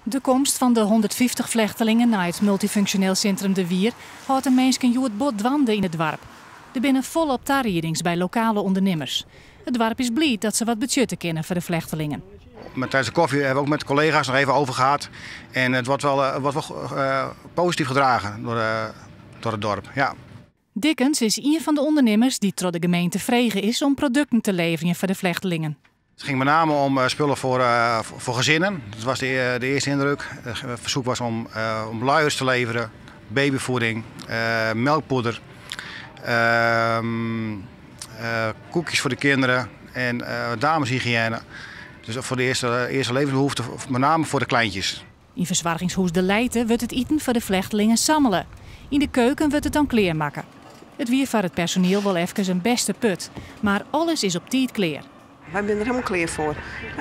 De komst van de 150 vluchtelingen naar het multifunctioneel centrum De Wier houdt de mensen het bot dwanden in het dorp. Er binnen volop tarriedings bij lokale ondernemers. Het dorp is blij dat ze wat budgetten kennen voor de vluchtelingen. Tijdens de koffie hebben we ook met de collega's nog even over gehad. En het wordt wel positief gedragen door het dorp. Ja. Dickens is een van de ondernemers die door de gemeente vregen is om producten te leveren voor de vluchtelingen. Het ging met name om spullen voor gezinnen. Dat was de eerste indruk. Het verzoek was om luiers te leveren, babyvoeding, melkpoeder, koekjes voor de kinderen en dameshygiëne. Dus voor de eerste levensbehoeften, met name voor de kleintjes. In verzorgingshuis De Leijten wordt het eten voor de vluchtelingen sammelen. In de keuken wordt het dan kleermaken. Het wie voor het personeel wel even een beste put, maar alles is op tijd kleer. Wij zijn er helemaal klaar voor.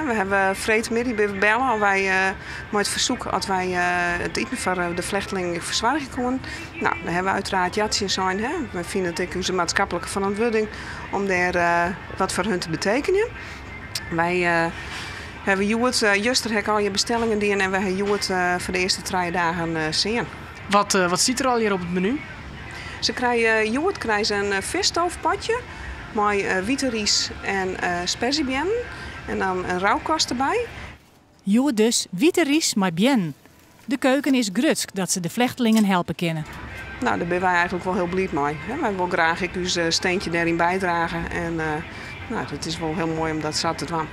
We hebben vrijdagmiddag bellen als wij met het verzoek als wij het eten voor de vluchtelingen verzorgen konden. Nou, dan hebben we uiteraard jatsie zijn. We vinden het ook onze maatschappelijke verantwoording om daar wat voor hun te betekenen. Wij hebben juster al je bestellingen die en we hebben voor de eerste 3 dagen zien. Wat ziet er al hier op het menu? Ze krijgen een visstoofpotje met witte ries en sperziebien en dan een rauwkost erbij. Joet dus witte ries met bien. De keuken is grutsk dat ze de vluchtelingen helpen kunnen. Nou, daar ben wij eigenlijk wel heel blij mee. Wij willen graag ons steentje daarin bijdragen en het is wel heel mooi om dat zo te doen.